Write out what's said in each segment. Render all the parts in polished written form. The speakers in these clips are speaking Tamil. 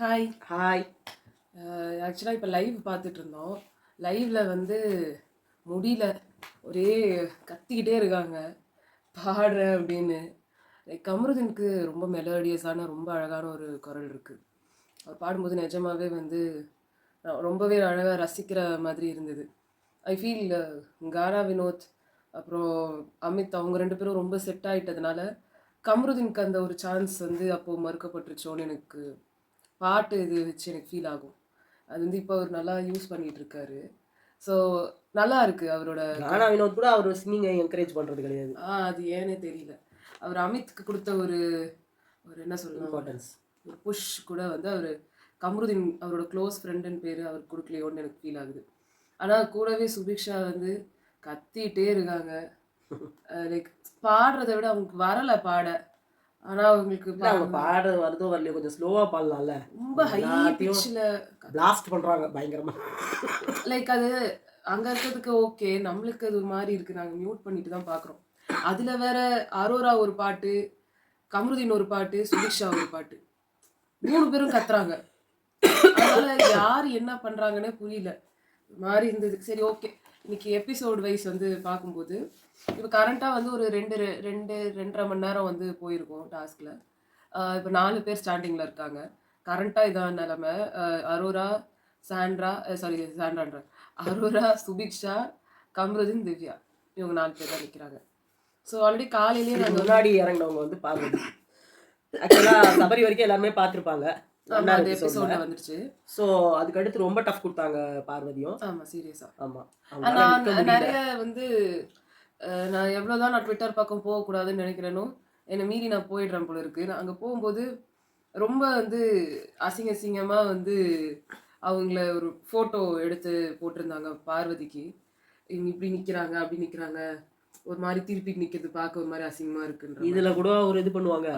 ஹாய். ஹாய். ஆக்சுவலாக இப்போ லைவ் பார்த்துட்டு இருந்தோம். லைவ்ல வந்து முடியல, ஒரே கத்திக்கிட்டே இருக்காங்க பாடுறேன் அப்படின்னு. லைக் கமருதீனுக்கு ரொம்ப மெலோடியஸான ரொம்ப அழகான ஒரு குரல் இருக்குது. அவர் பாடும்போது நிஜமாவே வந்து ரொம்பவே அழகாக ரசிக்கிற மாதிரி இருந்தது. ஐ ஃபீல் கானா வினோத் அப்புறம் அமித் அவங்க ரெண்டு பேரும் ரொம்ப செட் ஆகிட்டதுனால கமருதீனுக்கு அந்த ஒரு சான்ஸ் வந்து அப்போது மறுக்கப்பட்டுருச்சோன்னு எனக்கு பாட்டு இது வச்சு எனக்கு ஃபீல் ஆகும். அது வந்து இப்போ அவர் நல்லா யூஸ் பண்ணிட்டு இருக்காரு. ஸோ நல்லா இருக்கு அவரோட. கானா வினோத் கூட அவர் சிங்கிங்கை என்கரேஜ் பண்றது கிடையாது. அது ஏனே தெரியல. அவர் அமித்க்கு கொடுத்த ஒரு ஒரு என்ன சொல்லணும், இம்பார்ட்டன்ஸ், ஒரு புஷ் கூட வந்து அவர் கமருதீன் அவரோட க்ளோஸ் ஃப்ரெண்டுன்னு பேர் அவர் கொடுக்கலையோன்னு எனக்கு ஃபீல் ஆகுது. ஆனால் கூடவே சுபிக்ஷா வந்து கத்திட்டே இருக்காங்க. லைக் பாடுறதை விட அவங்களுக்கு வரலை பாட. ஆனால் அவங்களுக்கு அவங்க பாடுறது வருதோ வரலையோ கொஞ்சம் ஸ்லோவா பாடலாம்ல. ரொம்ப ஹை பிட்ச்ல பிளாஸ்ட் பண்றாங்க பயங்கரமா. லைக் அது அங்க இருக்கிறதுக்கு ஓகே, நம்மளுக்கு அது ஒரு மாதிரி இருக்கு. நாங்க மியூட் பண்ணிட்டு தான் பாக்குறோம். அதுல வேற அரோரா ஒரு பாட்டு, கமருதீன் ஒரு பாட்டு, சுபிக்ஷா ஒரு பாட்டு, 3 பேரும் கத்துறாங்க. அதனால யார் என்ன பண்றாங்கன்னே புரியல, மாதிரி இருந்தது. சரி ஓகே, இன்னைக்கு எபிசோட் வைஸ் வந்து பார்க்கும்போது இப்போ கரண்ட்டாக வந்து ஒரு 2.5 மணி நேரம் வந்து போயிருக்கோம் டாஸ்கில். இப்போ 4 பேர் ஸ்டாண்டிங்கில் இருக்காங்க. கரண்ட்டாக இதான் நிலமை. அரோரா, சாண்ட்ரா, சாண்ட்ரான்ற அரோரா, சுபிக்ஷா, கமருதீன், திவ்யா, இவங்க 4 பேர் தான் நிற்கிறாங்க. ஸோ ஆல்ரெடி காலையிலேயே நாங்கள் முன்னாடி இறங்கினவங்க வந்து பார்வதி. ஆக்சுவலாக சபரி வரைக்கும் எல்லாருமே பார்த்துருப்பாங்க. அந்த எபிசோட்ல வந்துருச்சு. ஸோ அதுக்கு அடுத்து ரொம்ப டஃப் கொடுத்தாங்க பார்வதியும். ஆமாம், சீரியஸாக. ஆமாம், நான் நிறைய வந்து நான் எவ்வளோதான் நான் ட்விட்டர் பக்கம் போகக்கூடாதுன்னு நினைக்கிறேனோ என்னை மீறி நான் போயிடுறேன் போல இருக்கு. நான் அங்கே போகும்போது ரொம்ப வந்து அசிங்கமாக வந்து அவங்கள ஒரு ஃபோட்டோ எடுத்து போட்டிருந்தாங்க பார்வதிக்கு. இவங்க இப்படி நிற்கிறாங்க அப்படி நிற்கிறாங்க, ஒரு மாதிரி திருப்பி நிற்கிறது பார்க்க ஒரு மாதிரி அசிங்கமாக இருக்குன்ற. இதில் கூட ஒரு இது பண்ணுவாங்க.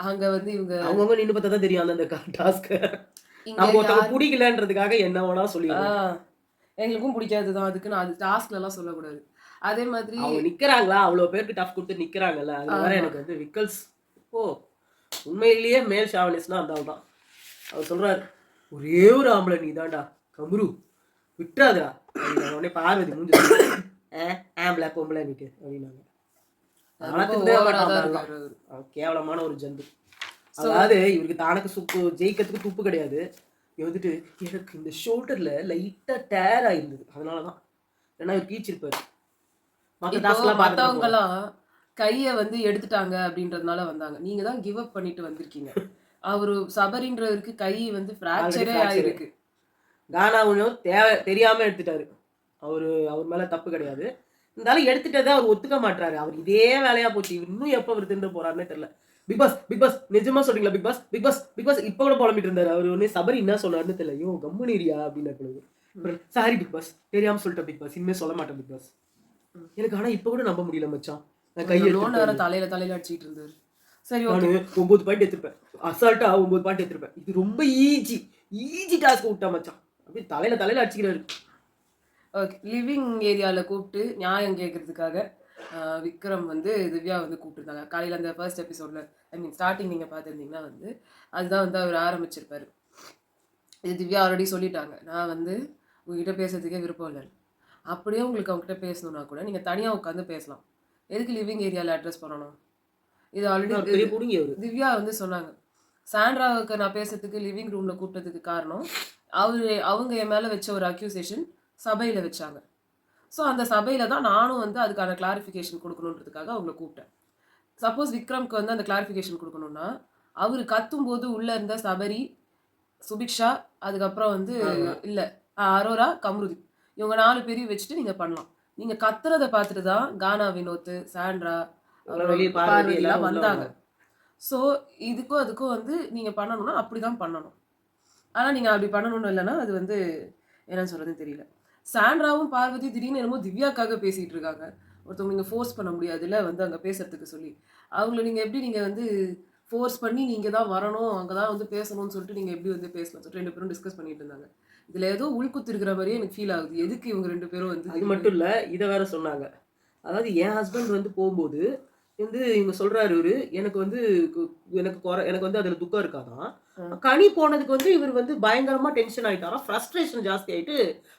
அங்கே வந்து இவங்க அவங்க நின்று பார்த்தா தான் தெரியும் அந்த டாஸ்க்கு. நம்ம ஒருத்தவங்க பிடிக்கலன்றதுக்காக என்ன வேணா சொல்லிடுவோம். எங்களுக்கும் பிடிக்காது தான், அதுக்கு நான் அது டாஸ்க்லலாம் சொல்லக்கூடாது. அதே மாதிரி அவங்க நிற்கிறாங்களா, அவ்வளோ பேருக்கு டஃப் கொடுத்து நிற்கிறாங்கல்ல, அது வேற எனக்கு வந்து விக்கல்ஸ். உண்மையிலேயே மேல் ஷாவனிஸ்னா அந்த ஆள் தான். அவர் சொல்றாரு, ஒரே ஒரு ஆம்பளை நீ தான்டா கமுரு, விட்டுறாதா. உடனே பார்வதி மூஞ்சி ஆம்பளை பொம்பளை நீட்டு அப்படின்னாங்க. கேவலமான ஒரு ஜந்து. அதாவது இவருக்கு தானக்கு ஜெயிக்கிறதுக்கு துப்பு கிடையாது. வந்துட்டு எனக்கு இந்த ஷோல்டர்ல லைட்டா டேர் ஆயிருந்தது, அதனாலதான். ஏன்னா இவர் கீச்சிருப்பாரு. மற்றவங்கலாம் கையை வந்து எடுத்துட்டாங்க அப்படின்றதுனால வந்தாங்க. நீங்க தான் கிவ் அப் பண்ணிட்டு வந்திருக்கீங்க. அவரு சபரின்றவருக்கு கை வந்து ஃப்ராக்சரே ஆயிருக்கு. கானாவும் தெரியாம எடுத்துட்டாரு. அவர் மேல தப்பு கிடையாது. இருந்தாலும் எடுத்துட்டதை அவர் ஒத்துக்க மாட்டாரு. அவர் இதே வேலையா போச்சு. இவர் இன்னும் எப்ப அவர் திண்டு போறாருன்னே தெரியல. பிக் பாஸ் நிஜமா சொல்றீங்களா? பிக் பாஸ் இப்ப கூட புலம்பிட்டு இருந்தாரு. அவர் ஒண்ணு சபரி என்ன சொன்னாருன்னு தெரியல. ஐயோ கம்முனிரியா அப்படின்னு. சாரி பிக் பாஸ், தெரியாம சொல்லிட்டேன் பிக் பாஸ், இனிமே சொல்ல மாட்டேன் பிக் பாஸ். எனக்கு ஆனா இப்ப கூட நம்ப முடியல மச்சான். நான் கையில தலையில அடிச்சிட்டு இருந்தாரு. சரி, நானு 9 பாயிண்ட் எடுத்துருப்பேன். அசால்ட்டா 9 பாயிண்ட் எடுத்துருப்பேன். இது ரொம்ப ஈஸி டாஸ்க் விட்டா மச்சான். அப்படியே தலையில அடிச்சுக்கிறாரு. ஓகே, லிவிங் ஏரியாவில் கூப்பிட்டு நியாயம் கேட்கறதுக்காக விக்ரம் வந்து திவ்யா வந்து கூப்பிட்டுருந்தாங்க காலையில். அந்த ஃபர்ஸ்ட் எபிசோடில், ஐ மீன் ஸ்டார்டிங் நீங்கள் பார்த்துருந்தீங்கன்னா வந்து அதுதான் வந்து அவர் ஆரம்பிச்சிருப்பாரு. இது திவ்யா ஆல்ரெடி சொல்லிட்டாங்க, நான் வந்து உங்ககிட்ட பேசுறதுக்கே விருப்பம் இல்லை. அப்படியே உங்களுக்கு அவங்ககிட்ட பேசணுன்னா கூட நீங்கள் தனியாக உட்காந்து பேசலாம், எதுக்கு லிவிங் ஏரியாவில் அட்ரஸ் பண்ணணும்? இது ஆல்ரெடி திவ்யா வந்து சொன்னாங்க. சாண்ட்ராவுக்கு நான் பேசுறதுக்கு லிவிங் ரூமில் கூப்பிட்டதுக்கு காரணம் அவங்க என் மேலே வச்ச ஒரு அக்யூசேஷன் சபையில் வச்சாங்க. ஸோ அந்த சபையில் தான் நானும் வந்து அதுக்கான கிளாரிஃபிகேஷன் கொடுக்கணுன்றதுக்காக அவங்கள கூப்பிட்டேன். சப்போஸ் விக்ரம்க்கு வந்து அந்த கிளாரிஃபிகேஷன் கொடுக்கணும்னா அவர் கத்தும்போது உள்ளே இருந்த சபரி, சுபிக்ஷா, அதுக்கப்புறம் வந்து இல்லை அரோரா, கமருதீன், இவங்க 4 பேரையும் வச்சுட்டு நீங்கள் பண்ணலாம். நீங்கள் கத்துறதை பார்த்துட்டு தான் கானா வினோத், சாண்ட்ரா, பார்வதிலாம் வந்தாங்க. ஸோ இதுக்கும் அதுக்கும் வந்து நீங்கள் பண்ணணும்னா அப்படி தான் பண்ணணும். ஆனால் நீங்கள் அப்படி பண்ணணும்னு இல்லைன்னா அது வந்து என்னன்னு சொல்கிறதுன்னு தெரியல. சாண்ட்ராவும் பார்வதி திடீர்னு என்னமோ திவ்யாக்காக பேசிகிட்டு இருக்காங்க. ஒருத்தவங்க நீங்கள் ஃபோர்ஸ் பண்ண முடியாதுல்ல வந்து அங்கே பேசுறதுக்கு சொல்லி. அவங்கள நீங்கள் எப்படி நீங்கள் வந்து ஃபோர்ஸ் பண்ணி நீங்கள் தான் வரணும், அங்கே தான் வந்து பேசணும்னு சொல்லிட்டு நீங்கள் எப்படி வந்து பேசலாம் சொல்லிட்டு 2 பேரும் டிஸ்கஸ் பண்ணிட்டு இருந்தாங்க. இதில் ஏதோ உள்குத்து இருக்கிற மாதிரியே எனக்கு ஃபீல் ஆகுது. எதுக்கு இவங்க 2 பேரும் வந்து? அது மட்டும் இல்லை, இதை வேற சொன்னாங்க. அதாவது என் ஹஸ்பண்ட் வந்து போகும்போது வந்து இவங்க சொல்றாரு இவரு, எனக்கு வந்து கு எனக்கு வந்து அதுல துக்கம் இருக்காதாம். ஆ. கனி போனதுக்கு வந்து இவரு வந்து பயங்கரமா டென்ஷன் ஆயிட்டாராம். ஃப்ரஸ்ட்ரேஷன் ஜாஸ்தி ஆயிட்டு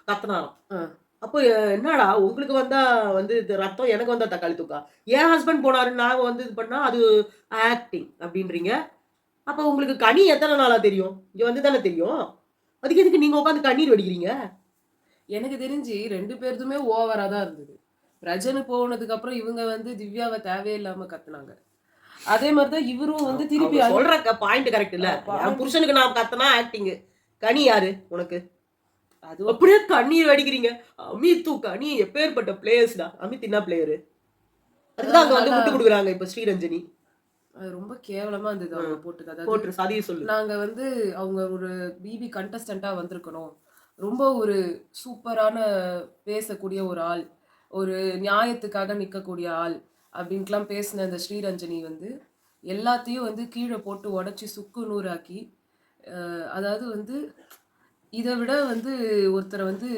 கத்துனாராம். ஆ. அப்போ என்னடா உங்களுக்கு வந்தா வந்து இது ரத்தம், எனக்கு வந்தா தக்காளி தொக்கா? என் ஹஸ்பண்ட் போனாரு, நாங்க வந்து இது பண்ணா அது ஆக்டிங் அப்டின்றீங்க. அப்ப உங்களுக்கு கனி எத்தன நாளா தெரியும்? இங்க வந்து தானே தெரியும். அதுக்கு எதுக்கு நீங்க உட்கார்ந்து கண்ணீர் வடிக்கிறீங்க? எனக்கு தெரிஞ்சு 2 பேருதுமே ஓவரா தான் இருந்தது. பிரஜன் போனதுக்கு அப்புறம் இவங்க வந்து திவ்யாவ தேவையில்லாம கத்துனாங்க. அதே மாரி தான் இவரும் வந்து திருப்பி அவங்க அது சொல்ற பாயிண்ட் கரெக்ட் இல்ல. என் பாயிண்ட் புருஷனுக்கு நான் கத்துனா ஆக்டிங். கனி யாரு உனக்கு? அது ஓகே. அப்படியே கண்ணீர் வடிக்கிறீங்க. அமித்து கனி எப்பேர்ப்பட்ட பிளேயர்ஸ்டா. அமித் என்ன பிளேயர்? அதுக்கு தான் அங்க வந்து நல்லா விட்டு குடுக்குறாங்க இப்ப ஸ்ரீரஞ்சனி. அது ரொம்ப கேவலமா இருந்தது அவங்க ம். போட்டது. அதாவது போட்டுரு சதிய சொல்லு. நாங்க வந்து அவங்க ஒரு பிபி கண்டஸ்டன்ட்டா வந்திருக்கணும். ரொம்ப ஒரு சூப்பரான பேசக்கூடிய ஒரு ஆள். ஒரு நியாயத்துக்காக நிக்கக்கூடிய ஆள். அப்டின்ட்டுலாம் பேசின அந்த ஸ்ரீரஞ்சனி வந்து எல்லாத்தையும் வந்து கீழ போட்டு உடைச்சு சுக்கு நூறாக்கி, அதாவது வந்து இத விட வந்து ஒருத்தர வந்து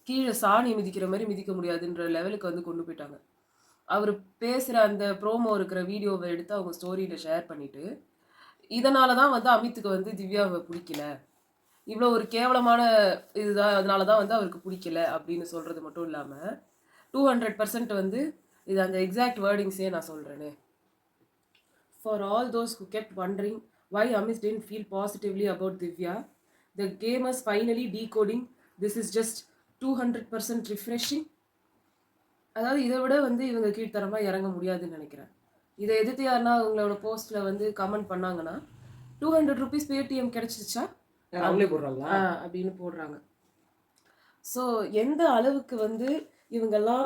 கீழ சாணி மிதிக்கிற மாரி மிதிக்க முடியாதுன்ற லெவலுக்கு வந்து கொண்டு போய்ட்டாங்க. அவரு பேசுற அந்த ப்ரோமோ இருக்கிற வீடியோவ எடுத்து அவங்க ஸ்டோரியில ஷேர் பண்ணிட்டு, இதனால தான் வந்து அமித்துக்கு வந்து திவ்யாவ புடிக்கல. இவ்ளோ ஒரு கேவலமான இதுதான் அதனால தான் வந்து அவருக்கு புடிக்கல அப்படின்னு சொல்றது மட்டும் இல்லாம, 200% வந்து இது அந்த எக்ஸாக்ட் வேர்டிங்ஸே நான் சொல்றேனே. For all those who kept wondering why Amit didn't feel positively about Divya, the gamers finally decoding this is just 200% refreshing. அதாவது இத விட வந்து இவங்க கீழ்த்தரமா இறங்க முடியாதுன்னு நெனைக்கிறேன். இத எதிர்த்து யாருன்னா அவங்களோட போஸ்ட்ல வந்து கமெண்ட் பண்ணாங்கன்னா, ₹200 பேடிஎம் கிடைச்சிருச்சா? அவங்களே அப்படின்னு போடுறாங்களா? அப்படின்னு போடுறாங்க. ஸோ எந்த அளவுக்கு வந்து இவங்கெல்லாம்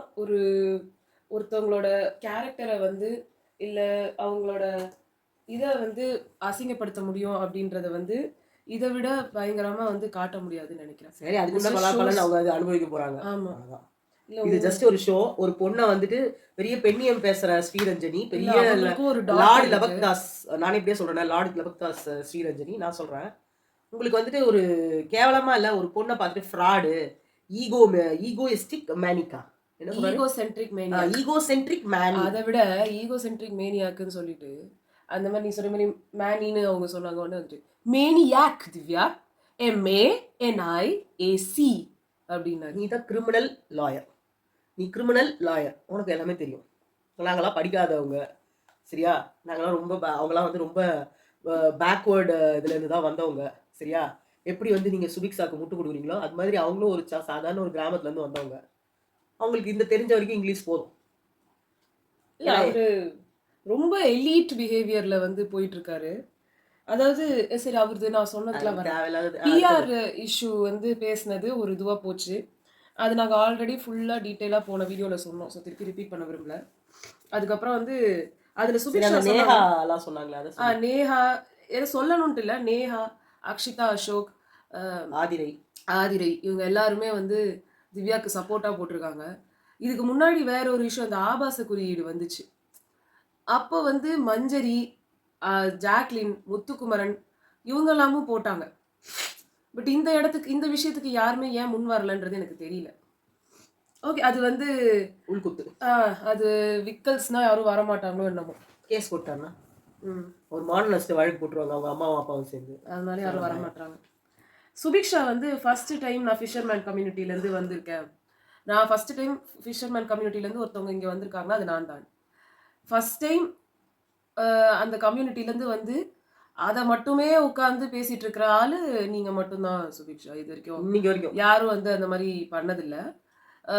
ஒருத்தவங்களோட கேரக்டர வந்து, இல்ல அவங்களோட இத வந்து அசிங்கப்படுத்த முடியும் அப்படின்றத வந்து, இத விட பயங்கரமா வந்து காட்ட முடியாதுன்னு நெனைக்கிறேன். சரி அதுக்கு திஸ் தான் ஜஸ்ட் பலாப்பலன்னு ஷோஸ் அவங்க அத அனுபவிக்க போறாங்க. ஆமா. அவ்வளவுதான். இல்ல இது ஜஸ்ட் ஒரு ஷோ. ஒரு பொண்ண வந்துட்டு பெரிய பெண்ணியம் பேசுற ஸ்ரீரஞ்சனி, இல்ல பெரிய அவங்களுக்கும் ஒரு லார்ட் டாட்டர் இருக்கு. லபக்தாஸ் நானே இப்படியே சொல்றேனே, லார்ட் லபக்தாஸ் ஸ்ரீரஞ்சனி நான் சொல்றேன். உங்களுக்கு வந்துட்டு ஒரு கேவலமா இல்ல ஒரு பொண்ண பார்த்துட்டு ஃப்ராடு, ஈகோ ஈகோயிஸ்டிக் மேனிக்கா. என்ன சொல்றாரு? ஈகோசென்ட்ரிக் மேனியாக். ஈகோசென்ட்ரிக் மேனி. அத விட ஈகோசென்ட்ரிக் மேனியாக்குன்னு சொல்லிட்டு, அந்த மாரி நீ சொன்ன மாரி மேனின்னு அவங்க சொன்னாங்க உடனே வந்துட்டு, மேனியாக் திவ்யா. MANIAC அப்படின்னாரு. நீ தான் கிரிமினல் லாயர். நீ கிரிமினல் லாயர். உனக்கு எல்லாமே தெரியும். நாங்கலாம் படிக்காதவங்க. சரியா? நாங்கலாம் ரொம்ப அவங்கலாம் வந்து ரொம்ப பேக்வர்ட் இதுலேருந்து தான் வந்தவங்க. சரியா? எப்படி வந்து நீங்க சுபிக்ஷாக்கு முட்டு குடுக்குறீங்களோ, அது மாதிரி அவங்களும் ஒரு சாதாரண ஒரு கிராமத்துலருந்து வந்தவங்க. அவங்களுக்கு இந்த தெரிஞ்ச வரைக்கும் இங்கிலீஷ் போதும். இல்ல ஏன்னா அவரு ரொம்ப எலீட் பிஹேவியர்ல வந்து போயிட்டு இருக்காரு. அதாவது சரி அவரது நான் சொன்னதுக்குலாம் அதெல்லாம் வரேன். தேவையில்லாதது. பிஆர் அடுத்தது. இஷ்யூ வந்து பேசினது ஒரு இதுவா போச்சு. அது நாங்க ஆல்ரெடி ஃபுல்லா டீட்டெயிலா போன வீடியோல சொன்னோம். ஸோ திருப்பி ரிப்பீட் பண்ண விரும்பல. அதுக்கப்புறம் வந்து அதுல சரி சுபிக்ஷா அந்த சொன்னாங்க. நேஹாலாம் சொன்னாங்களே அத சொல்லு. நேஹா எத சொல்லணுன்ட்டு இல்ல. நேஹா, அக்ஷிதா அசோக், அ ஆதிரை. ஆதிரை இவங்க எல்லாருமே வந்து திவ்யாக்கு சப்போர்ட்டா போட்டிருக்காங்க. இதுக்கு முன்னாடி வேற ஒரு விஷயம் அந்த ஆபாச குறியீடு வந்துச்சு. அப்போ வந்து மஞ்சரி, ஜாக்லின், முத்துக்குமரன் இவங்க எல்லாமும் போட்டாங்க. பட் இந்த விஷயத்துக்கு யாருமே ஏன் முன் வரலன்றது எனக்கு தெரியல. ஓகே. அது வந்து உள்குத்து. அது விக்கல்ஸ்னா யாரும் வரமாட்டாங்களோ என்னமோ. கேஸ் போட்டான்னா, ம். ஒரு மாடல் நஷ்ட வழக்கு போட்டுருவாங்க அவங்க அம்மாவும் அப்பாவும் சேர்ந்து. அதனால யாரும் அவ்வளோதான். வரமாட்டாங்க. சுபிக்ஷா வந்து ஃபர்ஸ்ட் டைம் நான் ஃபிஷர்மேன் கம்யூனிட்டிலேருந்து வந்திருக்கேன். நான் ஃபர்ஸ்ட் டைம் ஃபிஷர்மேன் கம்யூனிட்டிலேருந்து ஒருத்தவங்க இங்க வந்திருக்காங்கன்னா, அது நான் தான். ஃபர்ஸ்ட் டைம் அந்த கம்யூனிட்டிலேருந்து வந்து அத மட்டுமே உட்கார்ந்து பேசிட்டு இருக்கிற ஆளு நீங்க மட்டும் தான் சுபிக்ஷா. இதுவரைக்கும் இன்னைக்கு வரைக்கும். யாரும் வந்து அந்த மாரி பண்ணதில்ல. அ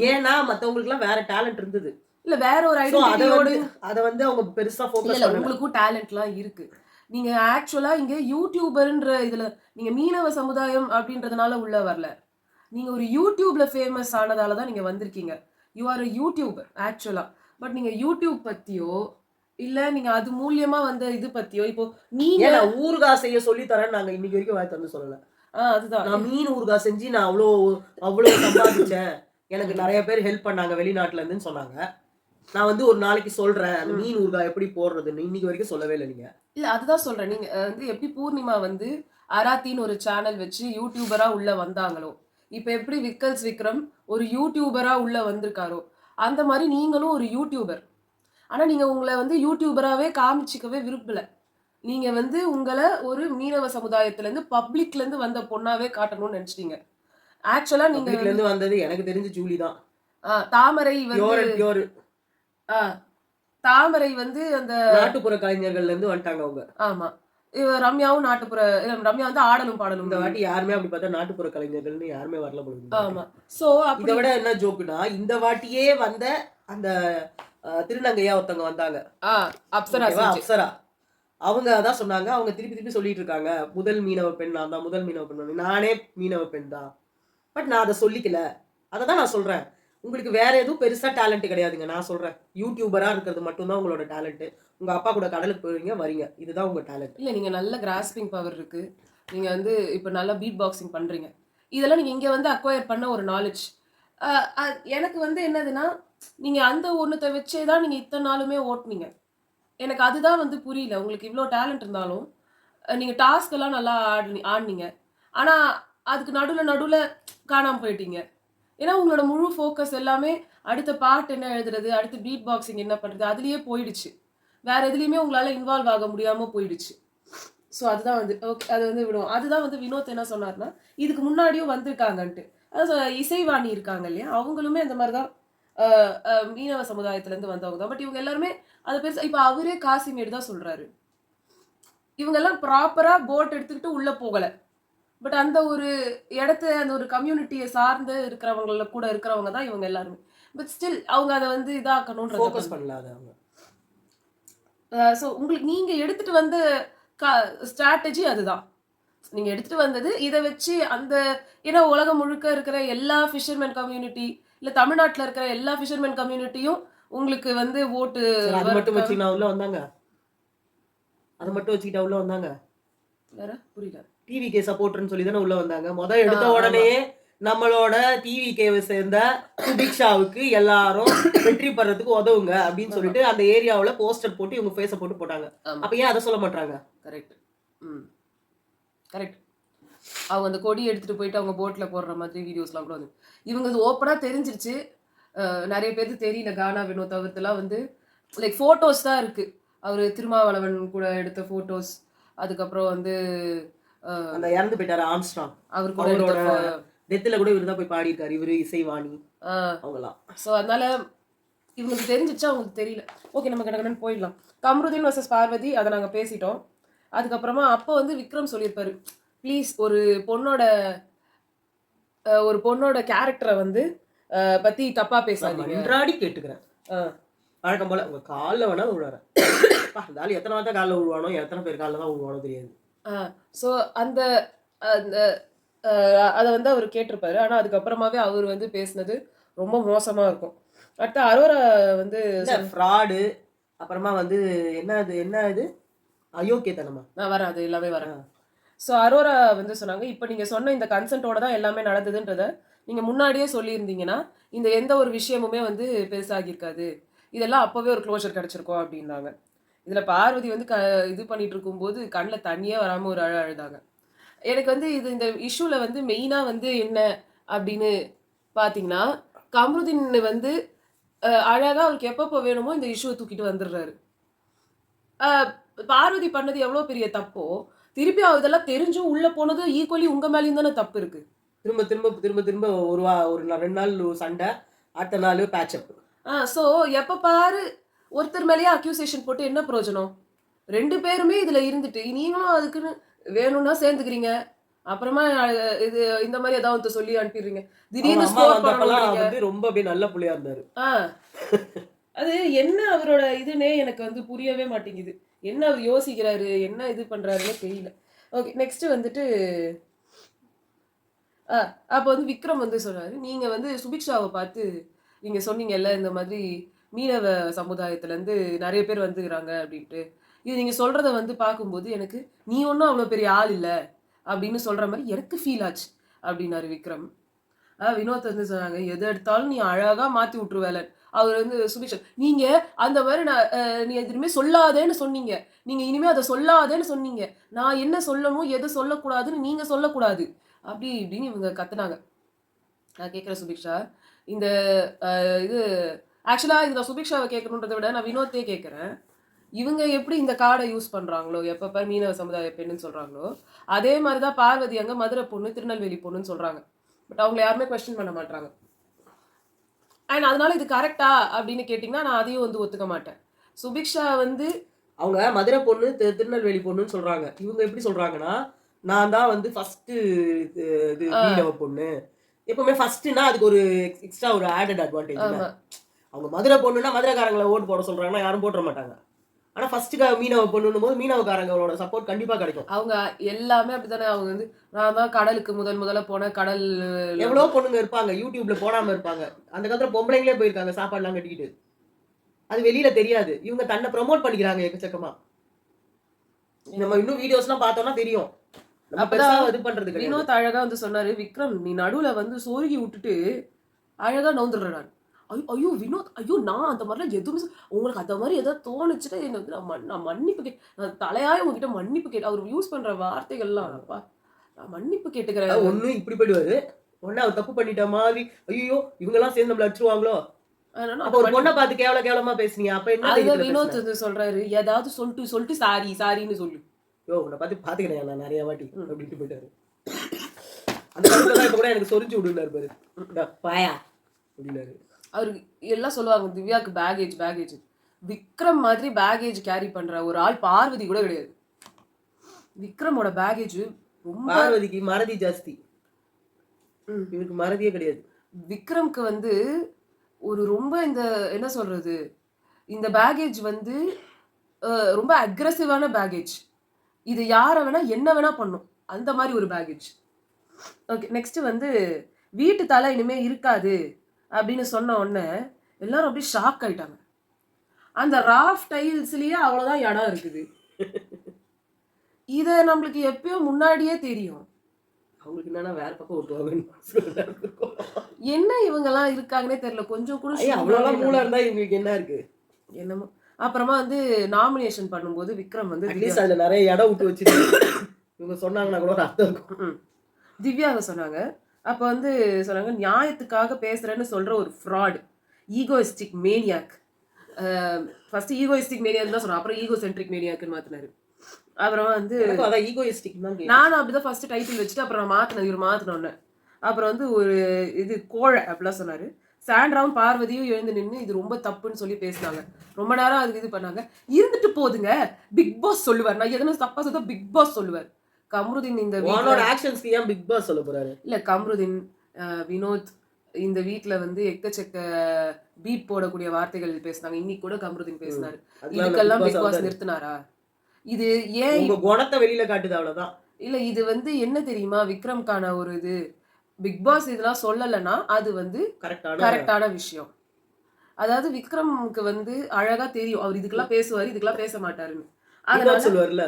ஏன்னா மத்தவங்களுக்குலாம் வேற டேலண்ட் இருந்தது. இல்ல வேற ஒரு சோ ஐடென்டிட்டியோட அத வந்து அவங்க பெருசா இல்ல, ஃபோக்கஸ் இல்ல. பண்ணல. உங்களுக்கும் டேலண்ட்லாம் இருக்கு. நீங்க ஆக்சுவலா இங்க யூடியூபர்ன்ற இதுல நீங்க மீனவ சமுதாயம் அப்படின்றதுனால உள்ள வரல. நீங்க ஒரு யூடியூப்ல ஃபேமஸ் ஆனதால தான் நீங்க வந்திருக்கீங்க. யூ ஆர் a யூடியூபர் ஆக்சுவலா. பட் நீங்க யூடியூப் பத்தியோ, இல்ல நீங்க அது மூலியமா வந்த இது பத்தியோ, இப்போ நீங்க ஏன் நான் ஊறுகாய் செய்ய சொல்லி தரேன்னு நாங்க இன்னைக்கு வரைக்கும் வாய் தொறந்து சொல்லல. அதுதான். நான் மீன் ஊறுகாய் செஞ்சு நான் அவ்ளோ சம்பாதிச்சேன். எனக்கு நெறைய பேர் ஹெல்ப் பண்ணாங்க வெளிநாட்டுல இருந்துன்னு சொன்னாங்க. நான் வந்து ஒரு நாளைக்கு சொல்றேன். அந்த மீன் ஊறுகாய் எப்படி போடுறதுன்னு இன்னைக்கு வரைக்கும் சொல்லவே இல்ல நீங்க. இல்ல அதுதான் சொல்றேன். நீங்க வந்து எப்படி பூர்ணிமா வந்து அராத்தின்னு ஒரு சேனல் வச்சு யூடியூபரா உள்ள வந்தாங்களோ, இப்ப எப்படி விக்கல்ஸ் விக்ரம் ஒரு யூடியூபரா உள்ள வந்திருக்காரோ, அந்த மாரி நீங்களும் ஒரு யூடியூபர். ஆனா நீங்க உங்களை வந்து யூடியூபராகவே காமிச்சிக்கவே விரும்பல. நீங்க வந்து உங்களை ஒரு மீனவ சமுதாயத்துல இருந்து பப்ளிக்ல இருந்து வந்த பொண்ணாவே காட்டணும்னு நினைச்சிட்டீங்க. ஆக்சுவலா நீங்க பப்ளிக்ல வந்து இருந்து வந்தது எனக்கு தெரிஞ்சு ஜூலி தான். தாமரை வந்து பியூர் அண்ட் பியூர் ஆ, தாமரை வந்து அந்த நாட்டுப்புற கலைஞர்கள்ல இருந்து வந்துட்டாங்க அவங்க. ஆமா. ரம்யாவும் நாட்டுப்புற ரம்யா வந்து ஆடலும் பாடலும். இந்த வாட்டி யாருமே அப்படி பார்த்தா நாட்டுப்புற கலைஞர்கள்னு யாருமே வரல போல இந்த வாட்டி. ஆமா. சோ இதை அப்படி விட என்ன ஜோக்குனா இந்த வாட்டியே வந்த அந்த திருநங்கையா ஒருத்தவங்க வந்தாங்க. அப்சரா ஓகேவா? செஞ்சு. அப்சரா அவங்க அதான் சொன்னாங்க. அவங்க திருப்பி திருப்பி சொல்லிட்டு இருக்காங்க, முதல் மீனவ பெண் நான் தான், முதல் மீனவ பெண் நான் தான். நானே மீனவ பெண் தான். பட் நான் அதை சொல்லிக்கல. அதை தான் நான் சொல்றேன். உங்களுக்கு வேற எதுவும் பெருசா டேலண்ட் கிடையாதுங்க. நான் சொல்றேன், யூடியூபரா இருக்கிறது மட்டும்தான் உங்களோட டேலண்ட். உங்க அப்பா கூட கடலுக்கு போவீங்க வரீங்க, இதுதான் உங்க டேலண்ட். இல்ல நீங்க நல்ல கிராஸ்பிங் பவர் இருக்கு. நீங்க வந்து இப்ப நல்லா பீட் பாக்ஸிங் பண்றீங்க. இதெல்லாம் நீங்க இங்க வந்து அக்வயர் பண்ண ஒரு நாலேஜ். எனக்கு வந்து என்னதுன்னா, நீங்க அந்த ஒண்ணுத்த வச்சே தான் நீங்க இத்தனை நாளுமே ஓட்டுனீங்க. எனக்கு அதுதான் வந்து புரியல. உங்களுக்கு இவ்ளோ டேலண்ட் இருந்தாலும், நீங்க டாஸ்க் எல்லாம் நல்லா ஆடுனீங்க. ஆனா, அதுக்கு நடுவுல நடுவுல காணாம போயிட்டீங்க. ஏன்னா, உங்களோட முழு ஃபோக்கஸ் எல்லாமே அடுத்த பாட்டு என்ன எழுதுறது, அடுத்து பீட் பாக்ஸிங் என்ன பண்றது, அதுலயே போயிடுச்சு. வேற எதுலயுமே உங்களால இன்வால்வ் ஆக முடியாம போயிடுச்சு. ஸோ அதுதான் வந்து ஓகே. அது வந்து விடும். அதுதான் வந்து வினோத் என்ன சொன்னார்னா, இதுக்கு முன்னாடியும் வந்திருக்காங்கன்ட்டு. இசைவாணி இருக்காங்க இல்லையா? அவங்களுமே அந்த மாரி தான் அ அ மீனவ சமுதாயத்திலேருந்து வந்தவங்க தான். பட் இவங்க எல்லாருமே அத பெருசா இப்ப அவரே காசிமேடு தான் சொல்றாரு. இவங்கெல்லாம் ப்ராப்பரா போட் எடுத்துக்கிட்டு உள்ள போகல. பட் அந்த ஒரு இடத்த அந்த ஒரு கம்யூனிட்டிய சார்ந்து இருக்கிறவங்கள கூட இருக்கிறவங்க தான் இவங்க எல்லாருமே. பட் ஸ்டில் அவங்க அத வந்து இதாக்கணும்ன்றத ஃபோக்கஸ் பண்ணல அது அவங்க. ஸோ உங்களுக்கு நீங்க எடுத்துட்டு வந்த க ஸ்ட்ராட்டஜி அதுதான். நீங்க எடுத்துட்டு வந்தது இத வச்சு அந்த ஏன்னா உலகம் முழுக்க இருக்கிற எல்லா ஃபிஷர்மேன் கம்யூனிட்டி, இல்ல தமிழ்நாட்டுல இருக்கிற எல்லா ஃபிஷர்மேன் கம்யூனிட்டியும் உங்களுக்கு வந்து ஓட்டு சரி, அது மட்டும் வரதுக்காக வச்சுக்கிட்டு உள்ள வந்தாங்க. அதை மட்டும் வச்சுக்கிட்டா உள்ள வந்தாங்க. வேற புரியல. டிவிகே சப்போர்ட்டர்னு சொல்லி தானே உள்ள வந்தாங்க. எடுத்த ஆமா. உடனே நம்மளோட டிவிகேவை சேர்ந்த சுபிக்ஷாவுக்கு எல்லாரும் வெற்றி பெறதுக்கு உதவுங்க அப்படின்னு ஆமா. சொல்லிட்டு அந்த ஏரியாவுல போஸ்டர் போட்டு இவங்க ஃபேஸ போட்டு போட்டாங்க. ஆமா. அப்ப ஏன் அதை சொல்ல மாட்டாங்க? கரெக்ட். ம். கரெக்ட். அவங்க அந்த கொடி எடுத்துட்டு போயிட்டு அவங்க போட்ல போடுற மாதிரி வீடியோஸ்லாம் கூட வந்து இவங்க இது ஓப்பனா தெரிஞ்சிருச்சு. நெறைய பேருக்கு தெரியல. கானா வினோத் அவர்தெல்லாம் வந்து லைக் ஃபோட்டோஸ் தான் இருக்கு. அவரு திருமாவளவன் கூட எடுத்த ஃபோட்டோஸ். அதுக்கப்புறம் வந்து அ அந்த இறந்து போயிட்டாரு ஆம்ஸ்ட்ராங். அவர் கூட எடுத்த அவரோட டெத்துல கூட இவரு தான் போய் பாடியிருக்காரு. இவரு, இசைவாணி ஆ அவங்கலாம். ஸோ அதனால இவங்களுக்கு தெரிஞ்சிருச்சா அவங்களுக்கு தெரியல. ஓகே நம்ம கடகடன்னு போயிடலாம். கம்ருதீன் வர்சஸ் பார்வதி அதை நாங்க பேசிட்டோம். அதுக்கப்புறமா அப்போ வந்து விக்ரம் சொல்லியிருப்பாரு. ப்ளீஸ் ஒரு பொண்ணோட கேரக்டரை வந்து பத்தி தப்பா நான் பேசாதீங்க. மன்றாடி கேட்டுக்கிறேன். ஆ, வழக்கம் போல உங்க காலில் வேணாலும் விழுறேன். அந்த ஆள் எத்தனை வார்த்தை காலில் விழுவானோ, எத்தனை பேர் காலில் தான் விழுவானோ தெரியாது. ஸோ அந்த அந்த அதை வந்து அவர் கேட்டிருப்பாரு. ஆனா அதுக்கப்புறமாவே அவர் வந்து பேசினது ரொம்ப மோசமா இருக்கும். அடுத்து அரோரா வந்து இல்ல ஃப்ராடு, அப்புறமா வந்து என்ன இது அயோக்கியத்தனமா. நான் வரேன், அது எல்லாமே வரேன். ஸோ அரோரா வந்து சொன்னாங்க, இப்போ நீங்க சொன்ன இந்த கன்சென்ட்டோட தான் எல்லாமே நடந்ததுன்றத நீங்க முன்னாடியே சொல்லியிருந்தீங்கன்னா, இந்த எந்த ஒரு விஷயமுமே வந்து பெருசாகியிருக்காது. இதெல்லாம் அப்பவே ஒரு க்ளோஷர் கிடைச்சிருக்கும் அப்படின்னாங்க. இதுல பார்வதி வந்து இது பண்ணிட்டு இருக்கும்போது கண்ணுல தண்ணியே வராம ஒரு அழுதாங்க. எனக்கு வந்து இந்த இஷ்யூல வந்து மெயினா வந்து என்ன அப்படின்னு பாத்தீங்கன்னா, கம்ருதீன் வந்து அழகா அவருக்கு எப்பப்போ வேணுமோ இந்த இஷ்யூவை தூக்கிட்டு வந்துடுறாரு. அஹ் பார்வதி பண்ணது எவ்வளவு பெரிய தப்போ, திருப்பி இதெல்லாம் தெரிஞ்சும் உள்ள போனது ஈக்குவலி உங்க மேலயும் தானே தப்பு இருக்கு. திரும்ப திரும்ப திரும்ப திரும்ப ஒரு 2 நாள் சண்டை, அடுத்த நாள் பேட்சப். ஸோ எப்ப பாரு ஒருத்தர் மேலேயே அக்யூசேஷன் போட்டு என்ன பிரயோஜனம்? 2 பேருமே இதுல இருந்துட்டு நீங்களும் அதுக்குன்னு வேணும்னா சேர்ந்துக்கிறீங்க. அப்புறமா இது இந்த மாதிரி ஏதாவது சொல்லி அனுப்பிடுறீங்க. அவங்க திடீர்னு அம்மா ஸ்கோர் வந்தப்பெல்லாம் பண்ணணும். வந்து ரொம்ப அப்படியே நல்ல புள்ளையா இருந்தாரு. ஆ அது என்ன அவரோட இதுன்னே எனக்கு வந்து புரியவே மாட்டேங்குது. என்ன அவர் யோசிக்கிறாரு, என்ன இது பண்றாருன்னே தெரியல. ஓகே நெக்ஸ்ட் வந்துட்டு அப்போ வந்து விக்ரம் வந்து சொன்னாரு, நீங்க வந்து சுபிக்ஷாவை பார்த்து நீங்க சொன்னீங்கல்ல இந்த மாதிரி மீனவ சமுதாயத்துல இருந்து நிறைய பேர் வந்துக்கிறாங்க அப்படின்ட்டு. இது நீங்க சொல்றத வந்து பார்க்கும்போது எனக்கு நீ ஒன்றும் அவ்வளோ பெரிய ஆள் இல்லை அப்படின்னு சொல்ற மாதிரி எனக்கு ஃபீல் ஆச்சு அப்படின்னாரு விக்ரம். வினோத் வந்து சொன்னாங்க, எது எடுத்தாலும் நீ அழகா மாத்தி விட்டுருவேல. அவர் வந்து சுபிக்ஷா நீங்க அந்த மாதிரி நீ எதுவுமே சொல்லாதேன்னு சொன்னீங்க. நீங்க இனிமே அதை சொல்லாதேன்னு சொன்னீங்க. நான் என்ன சொல்லணும் எது சொல்லக்கூடாதுன்னு நீங்க சொல்லக்கூடாது அப்படி இப்படின்னு இவங்க கத்துனாங்க. நான் கேட்குறேன் சுபிக்ஷா, இந்த இது ஆக்சுவலா இது நான் சுபிக்ஷாவை கேட்கணுன்றதை விட நான் வினோத்தே கேட்கறேன். இவங்க எப்படி இந்த கார்டை யூஸ் பண்றாங்களோ, எப்ப பாரு மீனவ சமுதாய பெண்ணுன்னு சொல்றாங்களோ, அதே மாதிரி தான் பார்வதி அங்க மதுரை பொண்ணு, திருநெல்வேலி பொண்ணுன்னு சொல்றாங்க. பட் அவங்கள யாருமே கொஸ்டின் பண்ண மாட்டாங்க. அண்ட் அதனால இது கரெக்டா அப்படின்னு கேட்டிங்கன்னா நான் அதையும் வந்து ஒத்துக்க மாட்டேன். சுபிக்ஷா வந்து அவங்க மதுரை பொண்ணு திருநெல்வேலி பொண்ணுன்னு சொல்றாங்க. இவங்க எப்படி சொல்றாங்கன்னா, நான் தான் வந்து ஃபர்ஸ்ட் இது மீனவ பொண்ணு. எப்பவுமே ஃபர்ஸ்ட்னா அதுக்கு ஒரு எக்ஸ்ட்ரா ஒரு ஆடட் அட்வான்டேஜ். ஆமா. அவங்க மதுரை பொண்ணுன்னா மதுரைக்காரங்களை ஓட்டு போட சொல்றாங்கன்னா யாரும் போட மாட்டாங்க. ஆனா ஃபர்ஸ்ட்டுக்காக மீனவ பொண்ணுன்னும் போது மீனவக்காரங்களோட சப்போர்ட் கண்டிப்பா கிடைக்கும். அவங்க எல்லாமே அப்படித்தானே. அவங்க வந்து நான் தான் கடலுக்கு முதல்ல போனேன். கடல் எவ்வளவு பொண்ணுங்க இருப்பாங்க யூடியூப்ல போடாம இருப்பாங்க. அந்த காலத்துல பொம்பளைங்களே போயிருக்காங்க சாப்பாடுலாம் கட்டிக்கிட்டு. அது வெளியில தெரியாது. இவங்க தன்னை ப்ரமோட் பண்ணிக்கிறாங்க எக்கச்சக்கமா. நம்ம இன்னும் வீடியோஸ்லாம் பார்த்தோம்னா தெரியும். நம்ம அப்பதான் பெருசா இது பண்றது கிடையாது. வினோத் அழகா வந்து சொன்னாரு, விக்ரம் நீ நடுவுல வந்து சொருகி விட்டுட்டு அழகா நவுந்துடுறேன் நான். ஐயோ வினோத், ஐயோ நான் அந்த மாதிரிலாம் எதுவுமே உங்களுக்கு அந்த மாதிரி ஏதாவது தோணுச்சுன்னா என்ன வந்து நான் மன்னிப்பு நான் தலையாய உங்ககிட்ட மன்னிப்பு அவர் யூஸ் பண்ற வார்த்தைகள்லாம் அப்பா நான் மன்னிப்பு கேட்டுக்கிறேன். ஒண்ணு இப்படி போயிடுவாரு. ஒண்ணு அவர் தப்பு பண்ணிட்ட மாதிரி ஐயோ இவங்க எல்லாம் சேர்ந்து நம்மள அடிச்சுருவாங்களோ. அப்ப ஒரு பொண்ணை பார்த்து கேவலமா பேசுனீங்க. அப்ப என்ன அதுதான் வினோத் வந்து சொல்றாரு, ஏதாவது சொல்லிட்டு சாரின்னு சொல்லு. யோ உன்னை பார்த்து பாத்துக்கிறேன் நான் நிறைய வாட்டி அப்படின்ட்டு போயிட்டாரு. அந்த காலத்துல இப்ப கூட எனக்கு சொரிஞ்சு விடுனாரு பாரு. பாயா அப்படின்னாரு. அவருக்கு எல்லாம் சொல்லுவாங்க திவ்யாவுக்கு பேகேஜ். விக்ரம் மாதிரி பேகேஜ் கேரி பண்ற ஒரு ஆள் பார்வதி கூட கிடையாது. விக்ரமோட பேகேஜ் ரொம்ப பார்வதிக்கு மறதி ஜாஸ்தி. இவருக்கு மறதியே கிடையாது. விக்ரம்க்கு வந்து ஒரு ரொம்ப இந்த என்ன சொல்றது, இந்த பேகேஜ் வந்து ரொம்ப அக்ரெசிவான பேகேஜ். இது யாரை வேணா என்ன வேணா பண்ணும் அந்த மாதிரி ஒரு பேகேஜ். ஓகே, நெக்ஸ்ட் வந்து வீட்டு தலை இனிமே இருக்காது அப்படின்னு சொன்ன உடனே எல்லாரும் அப்படியே ஷாக் ஆயிட்டாங்க. அந்த ராஃப் டைல்ஸ்லயே அவ்வளவுதான் இடம் இருக்குது. இத நம்மளுக்கு எப்பயோ முன்னாடியே தெரியும். அவங்களுக்கு என்னன்னா வேற பக்கம் ஓட்டுவாங்கன்னு. என்ன இவங்க எல்லாம் இருக்காங்கன்னே தெரியல. கொஞ்சம் கூட அவ்வளவு மூளை இருந்தா இவங்களுக்கு என்ன இருக்கு என்னமோ. அப்புறமா வந்து நாமினேஷன் பண்ணும்போது விக்ரம் வந்து அட்லீஸ்ட் அதுல நிறைய இடம் விட்டு வச்சு இவங்க சொன்னாங்கன்னா கூட ஒரு அர்த்தம் இருக்கும். திவ்யாவை சொன்னாங்க. அப்போ வந்து சொன்னாங்க நியாயத்துக்காக பேசுறேன்னு சொல்ற ஒரு fraud, egoistic maniac. First egoistic maniac தான் சொன்னாங்க, அப்புறம் ஈகோ சென்ட்ரிக் மேனியாக்னு மாத்தினாரு. அப்புறம் வந்து அதான் ஈகோயிஸ்டிக் தான். நானும் அப்படிதான் ஃபர்ஸ்ட் டைட்டில் வச்சுட்டு அப்புறம் இவர் மாத்தினோன்னு அப்புறம் வந்து ஒரு இது கோழை அப்படிலாம் சொன்னாரு. சாண்ட்ராவும் பார்வதியும் எழுந்து நின்று இது ரொம்ப தப்புன்னு சொல்லி பேசினாங்க. ரொம்ப நேரம் அதுக்கு இது பண்ணாங்க. இருந்துட்டு போதுங்க, பிக் பாஸ் சொல்லுவார். நான் எதனா தப்பா சொல்ல பிக் பாஸ் சொல்லுவார். கம்ருதீன் இந்த ஆக்ஷன்ஸ்க்கு ஏன் பிக் பாஸ் சொல்ல போறாரு? இல்ல கம்ருதீன் வினோத் இந்த வீட்ல வந்து எக்கச்சக்க பீட் போடக்கூடிய வார்த்தைகள் பேசினாங்க. இன்னைக்கு கூட கம்ருதீன் பேசினாரு. இதுக்கெல்லாம் பிக் பாஸ் நிறுத்தினாரா? இது ஏன் உங்க குணத்தை வெளியில காட்டுது அவ்வளவுதான். இல்ல இது வந்து என்ன தெரியுமா, விக்ரம்கான ஒரு இது பிக் பாஸ் இதெல்லாம் சொல்லலைன்னா அது வந்து கரெக்டான விஷயம். அதாவது விக்ரம்க்கு வந்து அழகா தெரியும் அவர் இதுக்கெல்லாம் பேசுவாரு, இதுக்கெல்லாம் பேச மாட்டாருன்னு. அதனால சொல்லுவார்ல,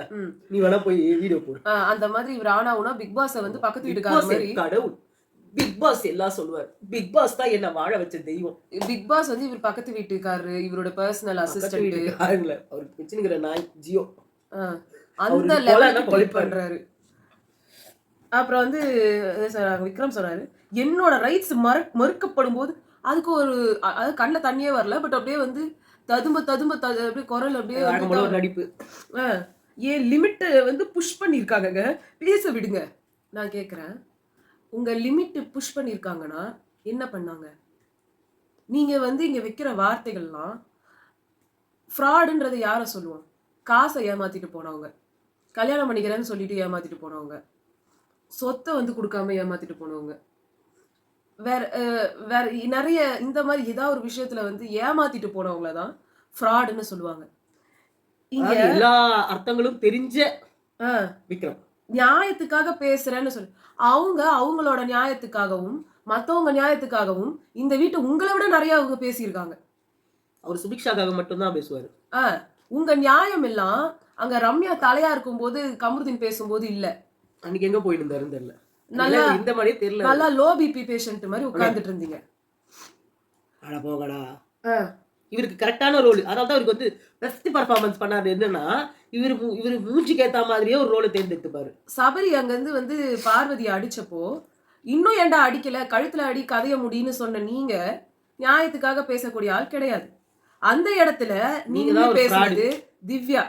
நீ வேணா போய் வீடியோ போடு. அந்த மாதிரி இவர் ஆனாவுனா பிக் பாஸ் வந்து பக்கத்து வீட்டுக்கார மாதிரி கடவுள் பிக் பாஸ் எல்லாம் சொல்லுவார். பிக் பாஸ் தான் என்ன வாழ வச்ச தெய்வம். பிக் பாஸ் வந்து இவர் பக்கத்து வீட்டுக்காரரு, இவரோட பர்சனல் அசிஸ்டன்ட். அவருக்கு பிடிச்சிருக்கிற நாய் ஜியோ அந்த லெவலுக்கு பண்றாரு. அப்புறம் வந்து விக்ரம் சொன்னாரு என்னோட ரைட்ஸ் மறுக்கப்படும் போது அதுக்கு ஒரு அதாவது கண்ணில் தண்ணியே வரல, பட் அப்படியே வந்து ததும்ப அப்படியே குரல் அப்படியே நடிப்பு. ஏன் லிமிட் வந்து புஷ் பண்ணியிருக்காங்க, பேச விடுங்க. நான் கேட்குறேன், உங்க லிமிட் புஷ் பண்ணியிருக்காங்கன்னா என்ன பண்ணாங்க? நீங்க வந்து இங்க வைக்கிற வார்த்தைகள்லாம் ஃப்ராடுன்றதை யாரை சொல்லுவோம்? காசை ஏமாத்திட்டு போனவங்க, கல்யாணம் பண்ணிக்கிறேன்னு சொல்லிட்டு ஏமாத்திட்டு போனவங்க, சொத்தை வந்து கொடுக்காம ஏமாத்திட்டு போனவங்க, வேற நிறைய இந்த மாதிரி ஏதாவது ஒரு விஷயத்துல வந்து ஏமாத்திட்டு போனவங்கள தான் ஃப்ராடுன்னு சொல்லுவாங்க. இங்க எல்லா அர்த்தங்களும் தெரிஞ்ச விக்ரம் நியாயத்துக்காக பேசுறேன்னு சொல்லு. அவங்களோட நியாயத்துக்காகவும் மத்தவங்க நியாயத்துக்காகவும் இந்த வீட்டை உங்களை விட நிறைய அவங்க பேசியிருக்காங்க. அவர் சுபிக்ஷாக்காக மட்டும்தான் பேசுவாரு. உங்க நியாயம் எல்லாம் அங்க ரம்யா தலையா இருக்கும் போது கமருதீன் பேசும்போது இல்ல. அன்னைக்கு எங்க போயிருந்தாரு தெரியல. நல்லா இந்த மாதிரி தெரியல. நல்லா லோ பிபி பேஷண்ட் மாதிரி உட்கார்ந்துட்டு இருந்தீங்க. அட போங்கடா. இவருக்கு கரெக்டான ரோல். அதாவது அவருக்கு வந்து பெஸ்ட் பர்ஃபார்மன்ஸ் பண்ணாரு. என்னன்னா இவரு மூஞ்சிக்கு ஏத்த மாதிரியே ஒரு ரோலை தேர்ந்தெடுத்துப்பாரு. சபரி அங்கிருந்து வந்து பார்வதி அடிச்சப்போ இன்னும் ஏன்டா அடிக்கல, கழுத்துல அடி கதைய முடின்னு சொன்ன நீங்க நியாயத்துக்காக பேசக்கூடிய ஆள் கிடையாது. அந்த இடத்துல நீங்க நீங்க தான் ஒரு fraud. பேசுனது திவ்யா.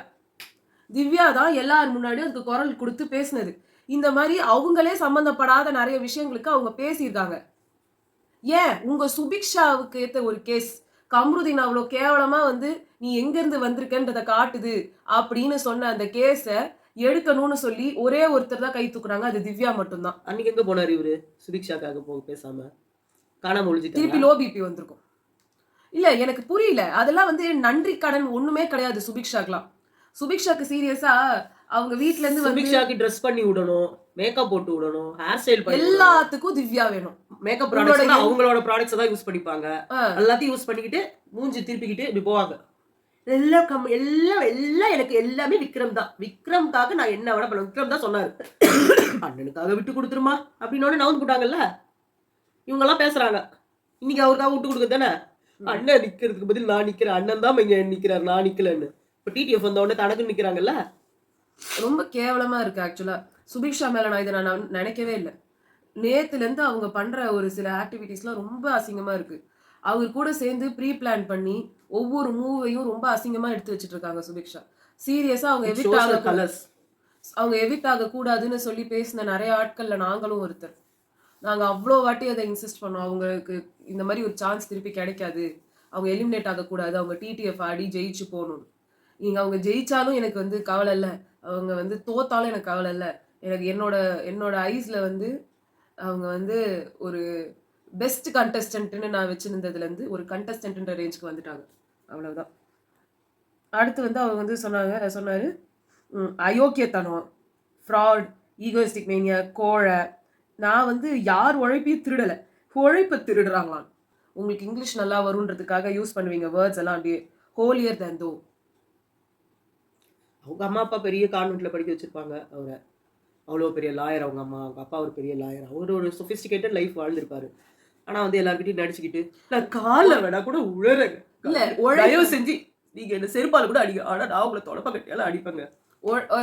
திவ்யா தான் எல்லார் முன்னாடியும் அதுக்கு குரல் கொடுத்து பேசுனது. இந்த மாதிரி அவங்களே சம்பந்தப்படாத நிறைய விஷயங்களுக்கு அவங்க பேசியிருக்காங்க. ஏன் உங்க சுபிக்ஷாவுக்கு ஏத்த ஒரு கேஸ் கம்ருதீன் அவ்வளோ கேவலமா வந்து நீ எங்க இருந்து வந்திருக்கன்றத காட்டுது அப்படின்னு சொன்ன அந்த கேஸ எடுக்கணும்னு சொல்லி ஒரே ஒருத்தர் தான் கை தூக்குறாங்க. அது திவ்யா மட்டும்தான். அன்னைக்கு எங்க போனாரு இவரு? சுபிக்ஷாக்காக பேசாம. காணாம ஒழிஞ்சிட்டாரா? திருப்பி லோ பிபி வந்திருக்கும். இல்ல எனக்கு புரியல. அதெல்லாம் வந்து நன்றி கடன் ஒண்ணுமே கிடையாது சுபிக்ஷாக்குலாம். சுபிக்ஷாக்கு சீரியஸா அவங்க வீட்ல இருந்து வந்து சுபிக்ஷாக்கு ட்ரெஸ் பண்ணி விடணும், மேக்கப் போட்டு விடணும், ஹேர் ஸ்டைல் பண்ணி விடணும். எல்லாத்துக்கும் திவ்யா வேணும். மேக்கப் உங்களோட ப்ராடக்ட்ஸ் அவங்களோட ப்ராடக்ட்ஸ் தான் யூஸ் பண்ணிப்பாங்க. ஆ, எல்லாத்தையும் யூஸ் பண்ணிக்கிட்டு மூஞ்சி திருப்பிக்கிட்டு இப்படி போவாங்க. எல்லாம் எல்லாம் எனக்கு எல்லாமே விக்ரம் தான். விக்ரம்காக நான் என்ன வேணா பண்ணுவேன். விக்ரம் தான் சொன்னாரு. அண்ணனுக்காக விட்டு கொடுத்துருமா அப்படின்னு நவுந்து போட்டாங்கல்ல. இவங்க எல்லாம் பேசுறாங்க. இன்னைக்கு அவருக்காக விட்டு கொடுக்குறது தானே. அண்ணன் நிக்கிறதுக்கு பதில் நான் நிக்கிறேன். அண்ணன் தான் இங்க நிக்கிறாரு, நான் நிக்கலன்னு. இப்ப டிடிஎஃப் வந்த உடனே தனக்கு நிக்கிறாங்கல்ல. ரொம்ப கேவலமா இருக்கு ஆக்சுவலா. சுபிக்ஷா மேல நான் இதை நான் நினைக்கவே இல்லை. நேத்துல இருந்து அவங்க பண்ற ஒரு சில ஆக்டிவிட்டிஸ்லாம் ரொம்ப அசிங்கமா இருக்கு. அவர் கூட சேர்ந்து ப்ரீ பிளான் பண்ணி ஒவ்வொரு மூவையும் ரொம்ப அசிங்கமா எடுத்து வச்சிட்டு இருக்காங்க சுபிக்ஷா. சீரியஸா அவங்க எவிக்ட் ஆக கலர்ஸ். அவங்க எவிக்ட் ஆக கூடாதுன்னு சொல்லி பேசின நிறைய ஆட்கள்ல நாங்களும் ஒருத்தர். நாங்க அவ்வளோ வாட்டி அதை இன்சிஸ்ட் பண்ணோம். அவங்களுக்கு இந்த மாதிரி ஒரு சான்ஸ் திருப்பி கிடைக்காது, அவங்க எலிமினேட் ஆகக்கூடாது, அவங்க டிடிஎஃப் ஆடி ஜெயிச்சு போகணும். நீங்க அவங்க ஜெயிச்சாலும் எனக்கு வந்து கவலை இல்லை, அவங்க வந்து தோத்தாலும் எனக்கு கவலை இல்லை. எனக்கு என்னோட என்னோட ஐஸ்ல வந்து அவங்க வந்து ஒரு பெஸ்ட் கண்டஸ்டன்ட்னு நான் வச்சிருந்ததுலேருந்து ஒரு கண்டஸ்டன்ட்ன்ற ரேஞ்சுக்கு வந்துட்டாங்க. அவ்வளவுதான். அடுத்து வந்து அவங்க வந்து சொன்னாரு அயோக்கியத்தனம், ஃப்ராட், ஈகோயிஸ்டிக் மேனியா, கோழை. நான் வந்து யார் உழைப்பையும் திருடலை, உழைப்பை திருடுறாங்களாம். உங்களுக்கு இங்கிலீஷ் நல்லா வருன்றதுக்காக யூஸ் பண்ணுவீங்க வேர்ட்ஸ் எல்லாம் அப்படியே ஹோலியர் தேன் தோ. அவங்க அம்மா அப்பா பெரிய கான்வென்ட்ல படிக்க வச்சிருப்பாங்க அவரை. அவ்வளோ பெரிய லாயர் அவங்க அம்மா, அவங்க அப்பா ஒரு பெரிய லாயர். அவர் ஒரு சொபிஸ்டிகேட்டட் லைஃப் வாழ்ந்திருப்பாரு. ஆனா வந்து எல்லார்கிட்டயும் நடிச்சுக்கிட்டு நான் காலில் வேணா கூட உழறேங்க. இல்ல தயவு செஞ்சு நீங்க என்ன செருப்பால கூட அடிக்க, ஆனா நான் உங்களை தொடப்ப கட்டியால அடிப்பேங்க.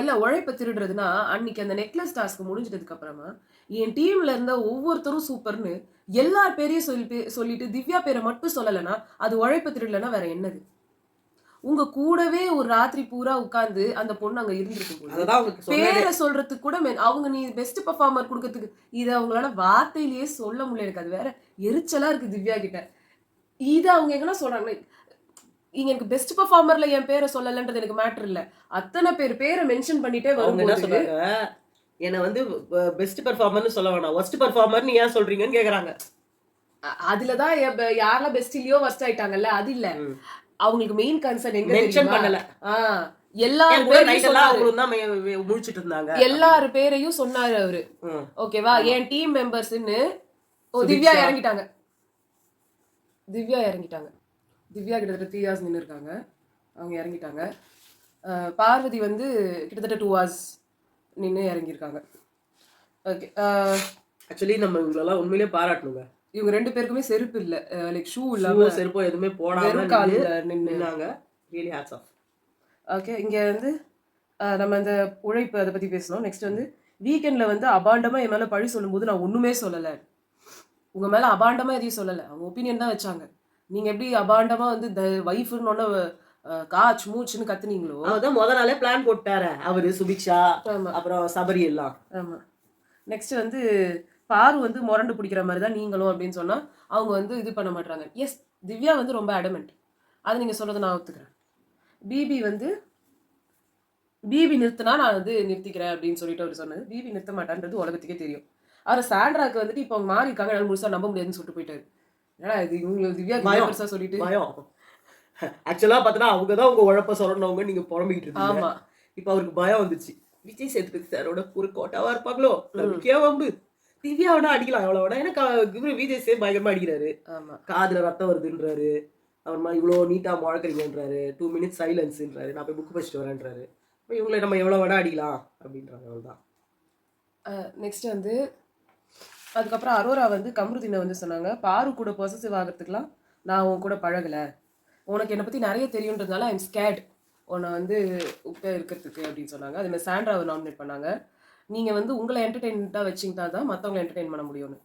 இல்ல உழைப்பை திருடுறதுன்னா அன்னைக்கு அந்த நெக்லஸ் டாஸ்க் முடிஞ்சதுக்கு அப்புறமா என் டீம்ல இருந்த ஒவ்வொருத்தரும் சூப்பர்னு எல்லார் பேரையும் சொல்லிட்டு திவ்யா பேரை மட்டும் சொல்லலைன்னா அது உழைப்பை திருடலைன்னா வேற என்னது? உங்க கூடவே ஒரு ராத்திரி பூரா உட்கார்ந்து அந்த பொண்ணு அங்க இருந்திருக்கும் போது அதுதான் உங்களுக்கு பேரை சொல்றதுக்கு கூட அவங்க நீ பெஸ்ட் பெர்ஃபார்மர் கொடுக்கறதுக்கு இதை அவங்களால வார்த்தையிலேயே சொல்ல முடியல. எனக்கு அது வேற எரிச்சலா இருக்கு திவ்யா கிட்ட. இதை அவங்க எங்கன்னா சொல்றாங்க, இங்க எனக்கு பெஸ்ட் பெர்ஃபார்மர்ல என் பேரை சொல்லலன்றது எனக்கு மேட்டர் இல்ல, அத்தனை பேரை மென்ஷன் பண்ணிட்டே அவங்க என்ன வரும்போது சொன்னாங்க, என்ன வந்து பெஸ்ட் பெர்ஃபார்மர்னு சொல்ல வேணாம், ஒர்ஸ்ட் பெர்ஃபார்மர்னு ஏன் சொல்றீங்கன்னு கேக்குறாங்க. அதுலதான் யாரெல்லாம் பெஸ்ட் இல்லையோ வர்ஸ்ட் ஆயிட்டாங்கல்ல, அது இல்ல. அவங்களுக்கு மெயின் கன்சர்ன் எங்க மென்ஷன் தெரியுமா? பண்ணல. எல்லார் பேரையும் முடிச்சிட்டு இருந்தாங்க. எல்லார் பேரையும் சொன்னாரு அவரு. ஓகேவா? என் டீம் மெம்பர்ஸ்னு திவ்யா இறங்கிட்டாங்க. திவ்யா கிட்டத்தட்ட 3 hours நின்று இருக்காங்க. அவங்க இறங்கிட்டாங்க. பார்வதி வந்து கிட்டத்தட்ட 2 hours நின்று இறங்கியிருக்காங்க. ஓகே. ஆக்சுவலி நம்ம இவங்களெல்லாம் உண்மையிலேயே பாராட்டணுங்க. இவங்க 2 பேருக்குமே செருப்பு இல்ல, லைக் ஷூ இல்லாம செருப்போ எதுவுமே போடாம வெறும் கால்ல நின்னாங்க. Really hats off. ஓகே. இங்க வந்து நம்ம இந்த உழைப்பு அதை பத்தி பேசணும். நெக்ஸ்ட் வந்து வீக்கெண்ட்ல வந்து அபாண்டமா என் மேல பழி சொல்லும்போது நான் ஒண்ணுமே சொல்லல. உங்க மேல அபாண்டமா எதையும் சொல்லல, அவங்க ஒப்பீனியன் தான் வச்சாங்க. நீங்க எப்படி அபாண்டமா வந்து வைஃப்னு காச் மூச்சுன்னு கத்துனீங்களோ, அதான் முத நாளே பிளான் போட்டாரு அவரு, சுபிக்ஷா, அப்புறம் சபரி எல்லாம். ஆமா. நெக்ஸ்ட் வந்து பாரு வந்து முரண்டு பிடிக்கிற மாதிரி தான் நீங்களும் அப்படின்னு சொன்னா அவங்க வந்து இது பண்ண மாட்டாங்க. எஸ், திவ்யா வந்து ரொம்ப அடமெண்ட், அது நீங்க சொல்றதை நான் ஒத்துக்கிறேன். பிபி நிறுத்தினா நான் வந்து நிறுத்திக்கிறேன் அப்படின்னு சொல்லிட்டு அவர் சொன்னது. பிபி நிறுத்த மாட்டான்றது உலகத்துக்கே தெரியும். அவர் சாண்ட்ராக்கு வந்துட்டு இப்போ அவங்க மாறி இருக்காங்க, என்னால் முழுசா நம்ப முடியாதுன்னு சொல்லிட்டு போயிட்டாரு. ஏன்னா இது இவங்களுக்கு திவ்யா பெருசா சொல்லிட்டு பயம். ஆக்சுவலா பார்த்தனா அவங்க தான் உங்க உழைப்ப சொல்லணுங்க, நீங்க புலம்பிக்கிட்டு இருக்கீங்க. ஆமா. இப்போ அவருக்கு பயம் வந்துச்சு. விஜய் சேதுபதி சாரோட ஒரு கோட்டாவா இருப்பாங்களோ, நமக்கே வம்பு. திவ்யாவோட அடிக்கலாம் எவ்வளோட, ஏன்னா இவரு விஜய் சேது பயங்கரமா அடிக்கிறாரு. ஆமா. காதுல ரத்தம் வருதுன்றாரு, அப்புறமா இவ்வளோ நீட்டா முழக்கிறீங்கன்றாரு, 2 minutes சைலன்ஸ்ன்றாரு, நான் போய் புக் படிச்சுட்டு வரேன்றாரு. இப்போ இவங்களை நம்ம எவ்வளோ வேணா அடிக்கலாம் அப்படின்றாங்க. அவ்வளோதான். நெக்ஸ்ட் வந்து அதுக்கப்புறம் அரோரா வந்து கம்ருதீனை வந்து சொன்னாங்க, பாரு கூட பொசசிவ் ஆகிறதுக்குலாம் நான் உன் கூட பழகலை, உனக்கு என்னை பற்றி நிறைய தெரியுன்றதுனால ஐம் ஸ்கேட் உன்னை வந்து இருக்கிறதுக்கு அப்படின்னு சொன்னாங்க. அதுமாதிரி சாண்ட்ராவை நாமினேட் பண்ணாங்க. நீங்கள் வந்து உங்களை என்டர்டெயின்மெண்ட்டாக வச்சிங்கன்னா தான் மற்றவங்களை என்டர்டெயின் பண்ண முடியும்னு.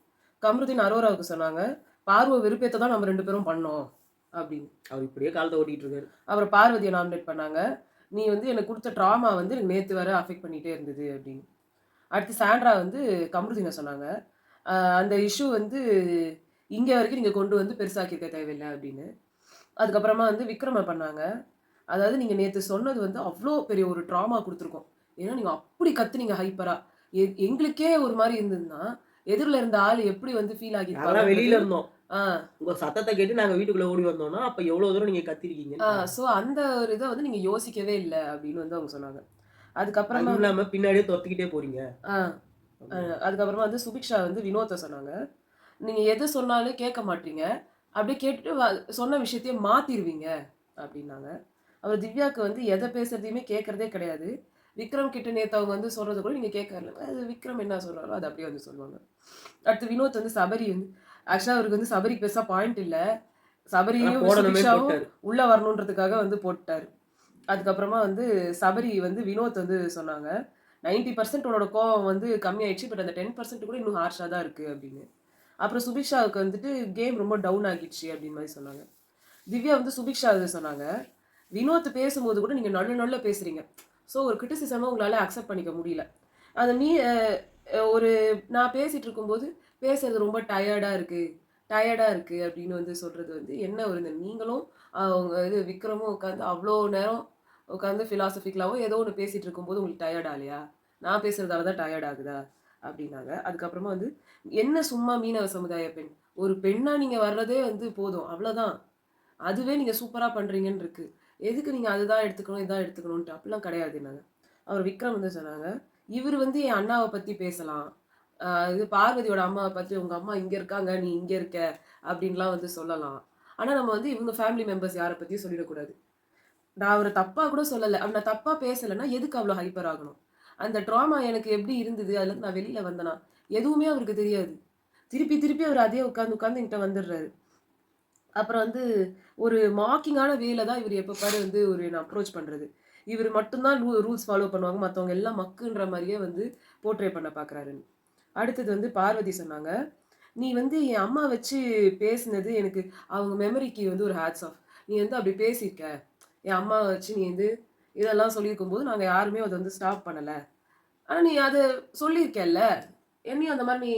கம்ருதீன் அரோராவுக்கு சொன்னாங்க, பார்வை வெறுப்பேத்த தான் நம்ம 2 பேரும் பண்ணோம் அப்படின்னு. அவர் இப்படியே காலத்தை ஓட்டிட்டு இருக்காரு. அப்புறம் பார்வதியை நாமினேட் பண்ணாங்க. நீ வந்து எனக்கு குடுத்த ட்ராமா வந்து எனக்கு நேத்து வர அஃபெக்ட் பண்ணிட்டே இருந்தது அப்படின்னு. அடுத்து சாண்ட்ரா வந்து கமருதீன சொன்னாங்க. அந்த இஷ்யூ வந்து இங்க வரைக்கும் நீங்க கொண்டு வந்து பெருசாக்கியிருக்க தேவையில்ல அப்படின்னு. அதுக்கப்புறமா வந்து விக்ரம பண்ணாங்க. அதாவது நீங்க நேத்து சொன்னது வந்து அவ்ளோ பெரிய ஒரு ட்ராமா குடுத்துருக்கோம். ஏன்னா நீங்க அப்படி கத்துனீங்க ஹைப்பரா. எங்களுக்கே ஒரு மாரி இருந்ததுன்னா, எதிர்ல இருந்த ஆளு எப்படி வந்து ஃபீல் நாங்கலாம் ஆகியிருப்பாங்கன்றது. வெளியில இருந்தோம். ஆ. உங்க சத்தத்த கேட்டு நாங்க வீட்டுக்குள்ள ஓடி வந்தோம்னா, அப்ப எவ்வளவு தூரம் நீங்க கத்திருக்கீங்கன்னு பாருங்க. சோ அந்த ஒரு இத வந்து நீங்க யோசிக்கவே இல்ல அப்படின்னு வந்து அவங்க சொன்னாங்க. அதுக்கப்புறமா அதுவும் இல்லாம பின்னாடியே தொரத்திக்கிட்டே போறீங்க. ஆ. அதுக்கப்புறமா வந்து சுபிக்ஷா வந்து வினோத்த சொன்னாங்க. நீங்க எது சொன்னாலும் கேட்க மாட்டீங்க. அப்படியே கேட்டுட்டு சொன்ன விஷயத்தையே மாத்திருவீங்க அப்படின்னாங்க. அப்புறம் திவ்யாக்கு வந்து எத பேசுறதையுமே கேட்கறதே கிடையாது. விக்ரம் கிட்ட நேத்து அவங்க வந்து சொல்றத கூட நீங்க கேட்கல. அது விக்ரம் என்ன சொல்றாரோ அது அப்படியே வந்து சொல்லுவாங்க. அடுத்து வினோத் வந்து சபரி வந்து ஆக்சுவலா அவருக்கு வந்து சபரிக்கு பெருசா பாயிண்ட் இல்ல. ஆனா சபரியும் போடணுமே சுபிக்ஷாவும் போட்டாரு. உள்ள வரணுன்றதுக்காக வந்து போட்டாரு. அதுக்கப்புறமா வந்து சபரி வந்து வினோத் வந்து சொன்னாங்க. 90% உன்னோட கோவம் வந்து கம்மியாயிடுச்சு. பட் அந்த 10% கூட இன்னும் ஹார்ஷா தான் இருக்கு அப்படின்னு. அப்புறம் சுபிக்ஷாவுக்கு வந்துட்டு கேம் ரொம்ப டவுன் ஆகிடுச்சு அப்படின்னு மாதிரி சொன்னாங்க. திவ்யா வந்து சுபிக்ஷா இது சொன்னாங்க. வினோத் பேசும்போது கூட நீங்க நல்ல நல்ல பேசுறீங்க. ஸோ ஒரு கிரிட்டிசிசமை உங்களால அக்செப்ட் பண்ணிக்க முடியல. அந்த நீ ஒரு நான் பேசிட்டு இருக்கும்போது பேசுறது ரொம்ப டயர்டா இருக்கு அப்படின்னு வந்து சொல்றது வந்து என்ன ஒரு நீங்களும் அவங்க இது விக்ரமும் உட்காந்து அவ்வளோ நேரம் உட்காந்து ஃபிலாசபிக்கலாவோ ஏதோ ஒன்று பேசிட்டு இருக்கும்போது உங்களுக்கு டயர்ட் ஆகலையா? நான் பேசுறதால தான் டயர்ட் ஆகுதா அப்படின்னாங்க. அதுக்கப்புறமா வந்து என்ன சும்மா மீனவ சமுதாய பெண், ஒரு பெண்ணா நீங்க வர்றதே வந்து போதும் அவ்வளோதான். அதுவே நீங்க சூப்பரா பண்றீங்கன்னு இருக்கு. எதுக்கு நீங்க அதுதான் எடுத்துக்கணும் இதான் எடுத்துக்கணும்ட்டு அப்படிலாம் கிடையாதுன்னாங்க. அவர் விக்ரம் வந்து சொன்னாங்க, இவர் வந்து என் அண்ணாவை பத்தி பேசலாம். இது பார்வதியோட அம்மாவை பத்தி உங்க அம்மா இங்க இருக்காங்க நீ இங்க இருக்க அப்படின்லாம் வந்து சொல்லலாம். ஆனா நம்ம வந்து இவங்க ஃபேமிலி மெம்பர்ஸ் யாரை பத்தியும் சொல்லிடக்கூடாது. நான் அவர தப்பா கூட சொல்லல. நான் தப்பா பேசலன்னா, எதுக்கு அவ்ளோ ஹைப்பர் ஆகணும்? அந்த ட்ராமா எனக்கு எப்படி இருந்தது? அதுலருந்து நான் வெளில வந்தனா? எதுவுமே அவருக்கு தெரியாது. திருப்பி திருப்பி அவரு அதே உட்கார்ந்து உட்கார்ந்து என்கிட்ட வந்துடுறாரு. அப்புறம் வந்து ஒரு மாக்கிங்கான வேல தான் இவரு எப்ப பாரு வந்து ஒரு என்ன அப்ரோச் பண்றது. இவரு மட்டும் தான் ரூல்ஸ் ஃபாலோ பண்ணுவாங்க. மத்தவங்க எல்லாம் மக்குன்ற மாரியே வந்து போர்ட்ரே பண்ண பார்க்குறாருன்னு. அடுத்தது வந்து பார்வதி சொன்னாங்க. "நீ வந்து என் அம்மா வச்சு பேசினது எனக்கு அவங்க மெமரிக்கு வந்து ஒரு ஹேட்ஸ் ஆஃப். நீ வந்து அப்படி பேசியிருக்க. என் அம்மாவ வச்சு நீ வந்து இதெல்லாம் சொல்லியிருக்கும்போது, நாங்க யாருமே அத வந்து ஸ்டாப் பண்ணல. ஆனா நீ அத சொல்லியிருக்கல்ல. என்னையும் அந்த மாரி நீ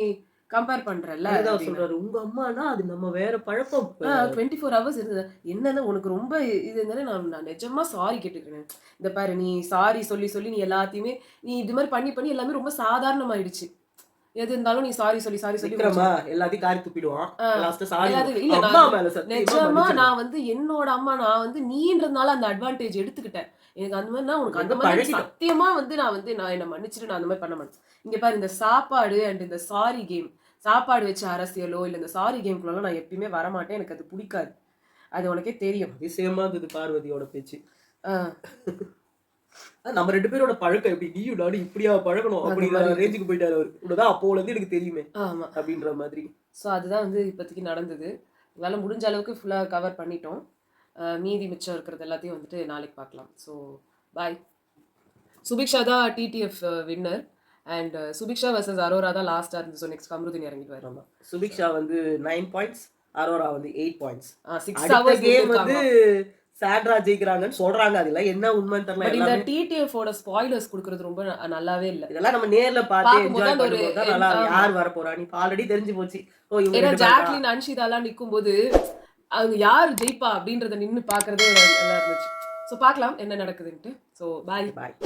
கம்பேர் பண்றல்ல" அதுதான் அவர் அப்டின்னாரு. சொல்றாரு. உங்க அம்மானா அது நம்ம வேற பழக்கம். 24 ஹவர்ஸ் இருந்தது. என்னன்னா உனக்கு ரொம்ப இது இருந்தாலே நான் நான் நிஜமா சாரி கேட்டுக்கிறேன். இந்த பாரு நீ சாரி சொல்லி சொல்லி நீ எல்லாத்தையுமே நீ இது மாரி பண்ணி பண்ணி எல்லாமே ரொம்ப சாதாரணமாயிடுச்சு. எது இருந்தாலும் நீ சாரி சொல்லி விக்ரமா முடிச்சிடுற. எல்லாத்தையும் காரி துப்பிடுவான். ஆ. லாஸ்ட்டா சாரி எல்லாத்துக்கும் இல்ல அம்மா நான் மேல சத்தியமா நிஜமா மன்னிச்சிடுங்க. நான் வந்து என்னோட அம்மா நான் வந்து நீன்றதுனால அந்த அட்வான்டேஜ் எடுத்துக்கிட்டேன். எனக்கு அந்த மாரினா உனக்கு அந்த வந்து மாரி பழகிட்டோம். சத்தியமா வந்து நான் என்ன மன்னிச்சுரு நான் அந்த மாரி பண்ண மாட்டேன். இங்க பாரு இந்த சாப்பாடு அண்ட் இந்த சாரி கேம். சாப்பாடு வச்சு அரசியலோ, இல்ல இந்த சாரி கேம்க்குள்ளலாம் நான் எப்பயுமே வரமாட்டேன். எனக்கு அது புடிக்காது. அது உனக்கே தெரியும். அதிசயமா இருந்தது பார்வதியோட பேச்சு. ஆ நம்ம 2 பேரோட பழக்கம் எப்படி? நீயும் நானும் இப்படியா பழகணும்? அந்த அப்படிங்கிற மாரி இருக்கு. ரேஞ்சுக்கு போயிட்டாரு அவரு. உன்னதான் அப்போலருந்து எனக்கு தெரியுமே! ஆமா. அப்படின்ற மாதிரி. ஸோ அதுதான் வந்து இப்போதைக்கு நடந்தது. எங்களால முடிஞ்ச அளவுக்கு ஃபுல்லா கவர் பண்ணிட்டோம். மீதி மிச்சம் இருக்கிறது எல்லாத்தையும் வந்துட்டு நாளைக்கு பார்க்கலாம். So bye. சுபிக்ஷா தான் TTF winner. And Subiksha versus Aurora தான் லாஸ்ட்டா இருந்துச்சு. ஸோ நெக்ஸ்ட் கம்ருதீன் இறங்கிடுவாரு. ஆமா. சுபிக்ஷா வந்து 9 பாயிண்ட்ஸ். அரோரா வந்து 8 பாயிண்ட்ஸ். 6 அடுத்த ஹவர்ஸ் கேம் வந்து நின்னுருக்காங்களாம். சாண்ட்ரா ஜெயிக்கிறாங்கன்னு சொல்றாங்க. அதெல்லாம் என்ன உண்மைன்னு தெரியல. பட் இந்த எல்லாமே டிடிஎஃப்போட ஸ்பாய்லர்ஸ் குடுக்குறது ரொம்ப நல்லாவே இல்ல. இதெல்லாம் நம்ம நேர்ல பார்த்து பார்க்கும்போது என்ஜாய் அந்த ஒரு பண்ணும்போது தான் நல்லா இருக்கும். ஆமா. யார் வரப்போறா? இப்ப ஆல்ரெடி தெரிஞ்சு போச்சு. ஓ இவங்க ஏன்னா 2 பேர் தான். ஜாக்லின், அன்ஷிதாலாம் நிக்கும்போது, அவங்க யார் ஜெயிப்பா அப்படின்றத நின்னு பார்க்கறதே நல்லா இருந்துச்சு. ஸோ பார்க்கலாம் என்ன நடக்குதுன்ட்டு. So bye. பாய்.